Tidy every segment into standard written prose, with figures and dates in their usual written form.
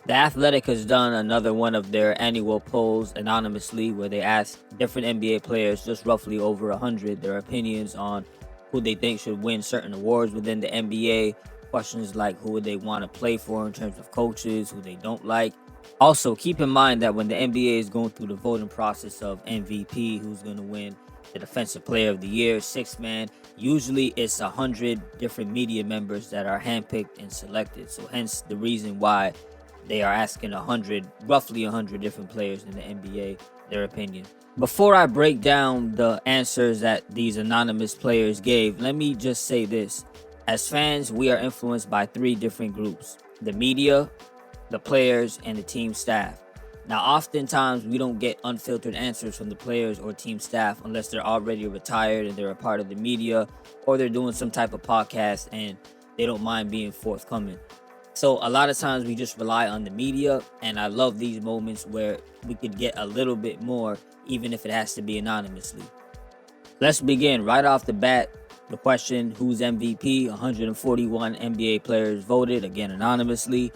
The Athletic has done another one of their annual polls anonymously where they ask different NBA players, just roughly over 100, their opinions on who they think should win certain awards within the NBA. Questions like who would they want to play for in terms of coaches, who they don't like. Also, keep in mind that when the NBA is going through the voting process of MVP, who's going to win the Defensive Player of the Year, sixth man, usually it's 100 different media members that are handpicked and selected. So hence the reason why they are asking roughly 100 different players in the NBA their opinion. Before I break down the answers that these anonymous players gave, let me just say this. As fans, we are influenced by three different groups: the media, the players, and the team staff. Now, oftentimes we don't get unfiltered answers from the players or team staff unless they're already retired and they're a part of the media, or they're doing some type of podcast and they don't mind being forthcoming. So a lot of times we just rely on the media, and I love these moments where we could get a little bit more, even if it has to be anonymously. Let's begin right off the bat. The question, who's MVP? 141 NBA players voted, again anonymously.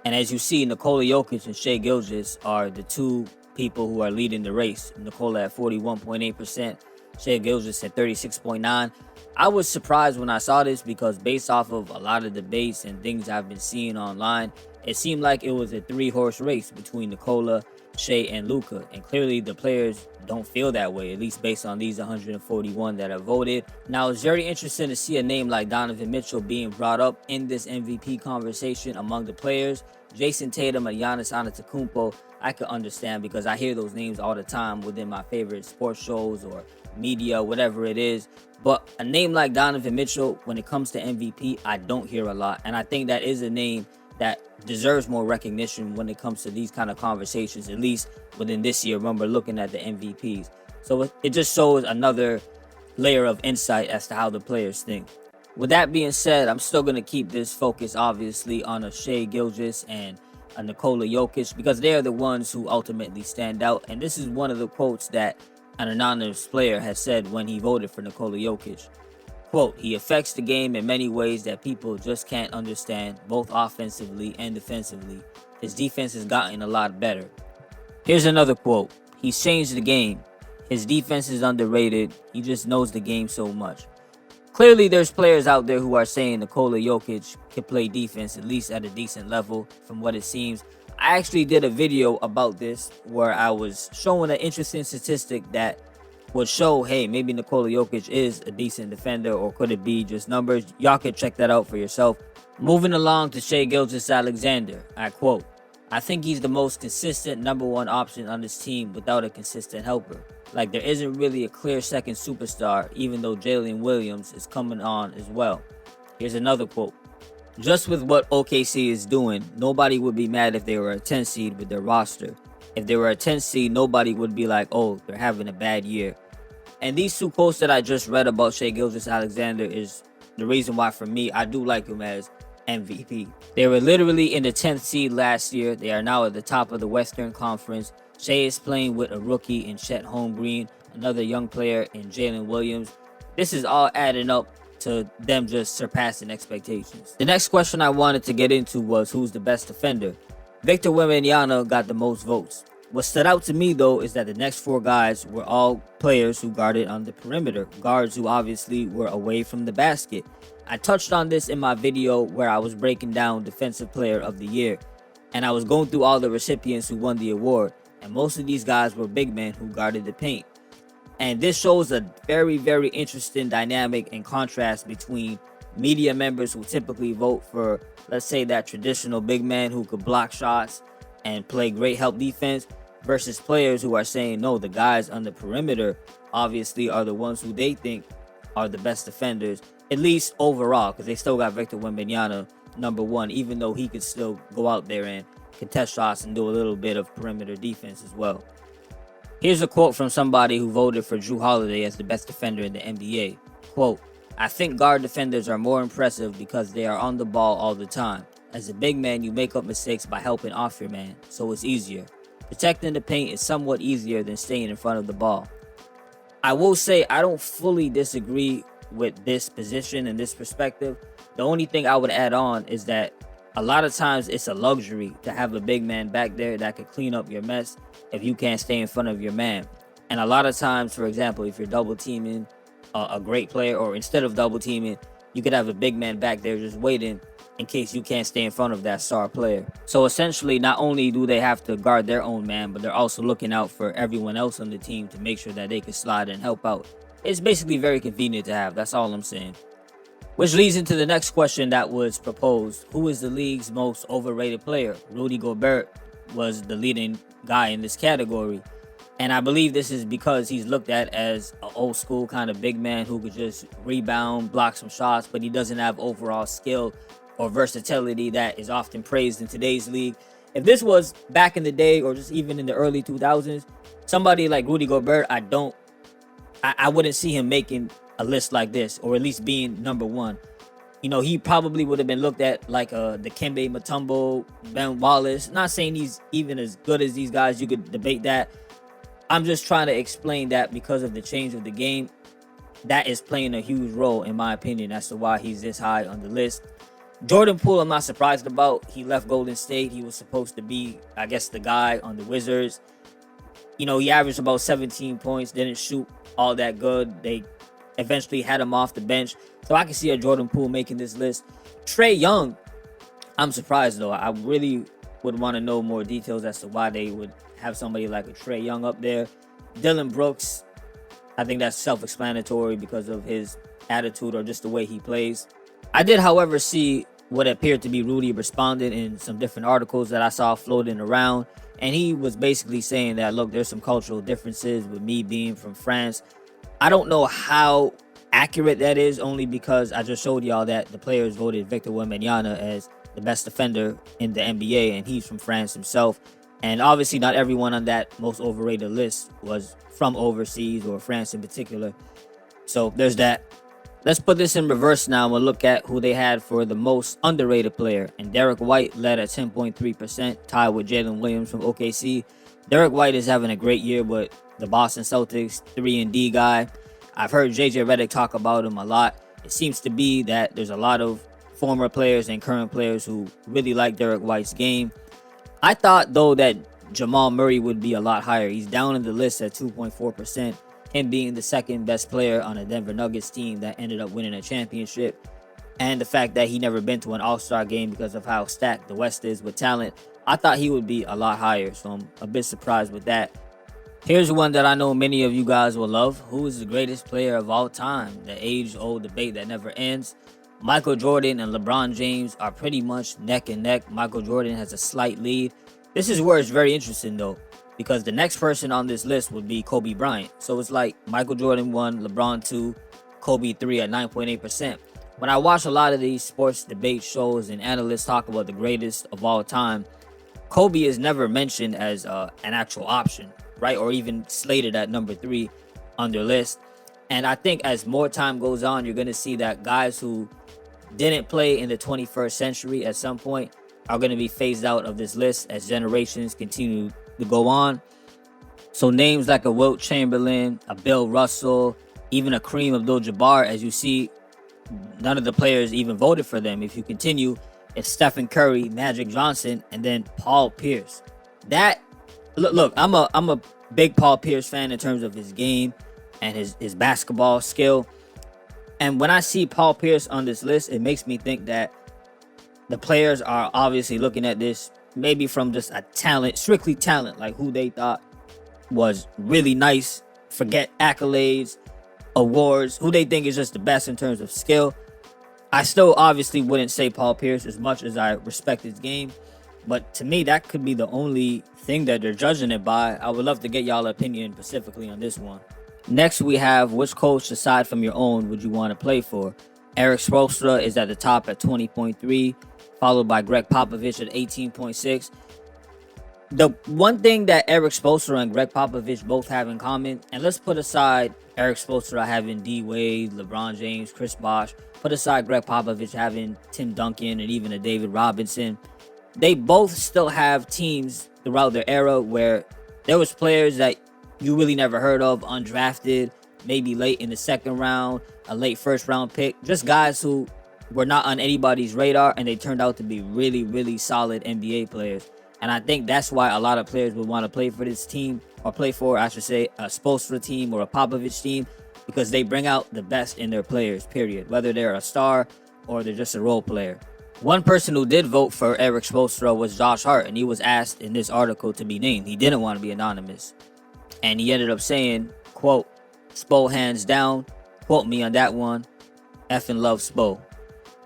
And as you see, Nikola Jokic and Shai Gilgeous are the two people who are leading the race. Nikola at 41.8%, Shai Gilgeous at 36.9%. I was surprised when I saw this because based off of a lot of debates and things I've been seeing online, it seemed like it was a three-horse race between Nikola, Shai, and Luka. And clearly the players don't feel that way, at least based on these 141 that have voted. Now, it's very interesting to see a name like Donovan Mitchell being brought up in this MVP conversation among the players. Jason Tatum and Giannis Antetokounmpo, I could understand because I hear those names all the time within my favorite sports shows or media, whatever it is. But a name like Donovan Mitchell, when it comes to MVP, I don't hear a lot. And I think that is a name that deserves more recognition when it comes to these kind of conversations, at least within this year when we're looking at the MVPs. So it just shows another layer of insight as to how the players think. With that being said, I'm still going to keep this focus, obviously, on a Shai Gilgeous and a Nikola Jokic because they are the ones who ultimately stand out. And this is one of the quotes that an anonymous player has said when he voted for Nikola Jokic. Quote, he affects the game in many ways that people just can't understand, both offensively and defensively. His defense has gotten a lot better. Here's another quote. He's changed the game. His defense is underrated. He just knows the game so much. Clearly, there's players out there who are saying Nikola Jokic can play defense at least at a decent level from what it seems. I actually did a video about this where I was showing an interesting statistic that would show, hey, maybe Nikola Jokic is a decent defender, or could it be just numbers? Y'all can check that out for yourself. Moving along to Shai Gilgeous-Alexander, I quote, I think he's the most consistent number one option on this team without a consistent helper. Like, there isn't really a clear second superstar, even though Jalen Williams is coming on as well. Here's another quote. Just with what OKC is doing, nobody would be mad if they were a 10 seed with their roster. If they were a 10 seed, nobody would be like, oh, they're having a bad year. And these two quotes that I just read about Shai Gilgeous-Alexander is the reason why, for me, I do like him as MVP. They were literally in the 10th seed last year. They are now at the top of the Western Conference. Shai is playing with a rookie in Chet Holmgren, another young player in Jalen Williams. This is all adding up to them just surpassing expectations. The next question I wanted to get into was who's the best defender. Victor Wembanyama got the most votes. What stood out to me, though, is that the next four guys were all players who guarded on the perimeter, guards who obviously were away from the basket. I touched on this in my video where I was breaking down Defensive Player of the Year, and I was going through all the recipients who won the award, and most of these guys were big men who guarded the paint. And this shows a very, very interesting dynamic and contrast between media members who typically vote for, let's say, that traditional big man who could block shots and play great help defense, versus players who are saying, no, the guys on the perimeter obviously are the ones who they think are the best defenders, at least overall, because they still got Victor Wembanyama number one, even though he could still go out there and contest shots and do a little bit of perimeter defense as well. Here's a quote from somebody who voted for Jrue Holiday as the best defender in the NBA. Quote, I think guard defenders are more impressive because they are on the ball all the time. As a big man, you make up mistakes by helping off your man, so it's easier. Protecting the paint is somewhat easier than staying in front of the ball. I will say I don't fully disagree with this position and this perspective. The only thing I would add on is that a lot of times it's a luxury to have a big man back there that could clean up your mess if you can't stay in front of your man. And a lot of times, for example, if you're double teaming a great player, or instead of double teaming, you could have a big man back there just waiting in case you can't stay in front of that star player. So essentially, not only do they have to guard their own man, but they're also looking out for everyone else on the team to make sure that they can slide and help out. It's basically very convenient to have. That's all I'm saying. Which leads into the next question that was proposed. Who is the league's most overrated player? Rudy Gobert was the leading guy in this category. And I believe this is because he's looked at as an old school kind of big man who could just rebound, block some shots, but he doesn't have overall skill or versatility that is often praised in today's league. If this was back in the day or just even in the early 2000s, somebody like Rudy Gobert, I wouldn't see him making a list like this, or at least being number one. You know, he probably would have been looked at like Dikembe Mutombo, Ben Wallace. Not saying he's even as good as these guys. You could debate that. I'm just trying to explain that because of the change of the game, that is playing a huge role, in my opinion, as to why he's this high on the list. Jordan Poole, I'm not surprised about. He left Golden State. He was supposed to be, I guess, the guy on the Wizards. You know, he averaged about 17 points, didn't shoot all that good. They eventually had him off the bench. So I can see a Jordan Poole making this list. Trae Young, I'm surprised, though. I really would want to know more details as to why they would have somebody like a Trae Young up there. Dylan Brooks, I think that's self-explanatory because of his attitude or just the way he plays. I did, however, see what appeared to be Rudy responded in some different articles that I saw floating around. And he was basically saying that, look, there's some cultural differences with me being from France. I don't know how accurate that is, only because I just showed y'all that the players voted Victor Wembanyama as the best defender in the NBA, and he's from France himself. And obviously not everyone on that most overrated list was from overseas or France in particular. So there's that. Let's put this in reverse now and we'll look at who they had for the most underrated player. And Derek White led at 10.3%, tied with Jalen Williams from OKC. Derek White is having a great year with the Boston Celtics, 3-and-D guy. I've heard JJ Redick talk about him a lot. It seems to be that there's a lot of former players and current players who really like Derek White's game. I thought, though, that Jamal Murray would be a lot higher. He's down in the list at 2.4%, him being the second best player on a Denver Nuggets team that ended up winning a championship. And the fact that he never been to an All-Star game because of how stacked the West is with talent, I thought he would be a lot higher, so I'm a bit surprised with that. Here's one that I know many of you guys will love. Who is the greatest player of all time? The age-old debate that never ends. Michael Jordan and LeBron James are pretty much neck and neck. Michael Jordan has a slight lead. This is where it's very interesting, though, because the next person on this list would be Kobe Bryant. So it's like Michael Jordan 1, LeBron 2, Kobe 3 at 9.8%. When I watch a lot of these sports debate shows and analysts talk about the greatest of all time, Kobe is never mentioned as an actual option, right? Or even slated at number 3 on their list. And I think as more time goes on, you're going to see that guys who didn't play in the 21st century at some point are going to be phased out of this list as generations continue to go on. So names like a Wilt Chamberlain, a Bill Russell, even a Kareem Abdul-Jabbar, as you see, none of the players even voted for them. If you continue, it's Stephen Curry, Magic Johnson, and then Paul Pierce. That look, I'm a big Paul Pierce fan in terms of his game and his basketball skill. And when I see Paul Pierce on this list, it makes me think that the players are obviously looking at this maybe from just a talent, strictly talent, like who they thought was really nice, forget accolades, awards, who they think is just the best in terms of skill. I still obviously wouldn't say Paul Pierce as much as I respect his game, but to me, that could be the only thing that they're judging it by. I would love to get y'all opinion specifically on this one. Next, we have which coach aside from your own would you want to play for? Eric Spoelstra is at the top at 20.3, followed by Greg Popovich at 18.6. The one thing that Eric Spoelstra and Greg Popovich both have in common, and let's put aside Eric Spoelstra having D. Wade, LeBron James, Chris Bosh, put aside Greg Popovich having Tim Duncan and even a David Robinson, they both still have teams throughout their era where there was players that you really never heard of, undrafted, maybe late in the second round, a late first round pick, just guys who were not on anybody's radar, and they turned out to be really, really solid NBA players. And I think that's why a lot of players would want to play for this team, or play for, I should say, a Spoelstra team or a Popovich team, because they bring out the best in their players, period, whether they're a star or they're just a role player. One person who did vote for Eric Spoelstra was Josh Hart, and he was asked in this article to be named. He didn't want to be anonymous. And he ended up saying, quote, "Spo hands down, quote me on that one, effing love Spo."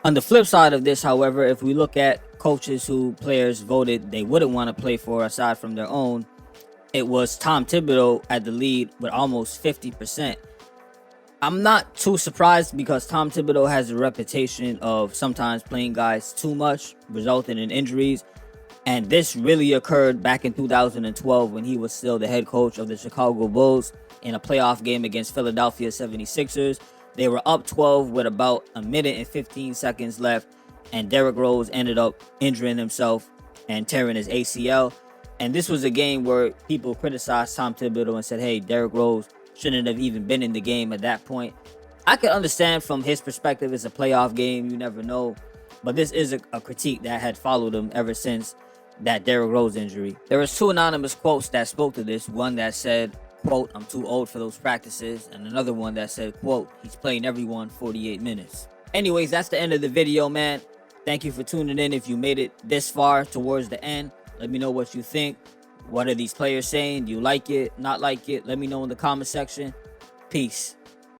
On the flip side of this, however, if we look at coaches who players voted they wouldn't want to play for aside from their own, it was Tom Thibodeau at the lead with almost 50%. I'm not too surprised because Tom Thibodeau has a reputation of sometimes playing guys too much, resulting in injuries. And this really occurred back in 2012 when he was still the head coach of the Chicago Bulls in a playoff game against Philadelphia 76ers. They were up 12 with about a minute and 15 seconds left, and Derrick Rose ended up injuring himself and tearing his ACL. And this was a game where people criticized Tom Thibodeau and said, hey, Derrick Rose shouldn't have even been in the game at that point. I could understand from his perspective, it's a playoff game, you never know. But this is a critique that had followed him ever since that Derrick Rose injury. There was two anonymous quotes that spoke to this. One that said, quote, "I'm too old for those practices," and another one that said, quote, "He's playing everyone 48 minutes. Anyways, that's the end of the video, man. Thank you for tuning in. If you made it this far towards the end, let me know what you think. What are these players saying? Do you like it? Not like it? Let me know in the comment section. Peace.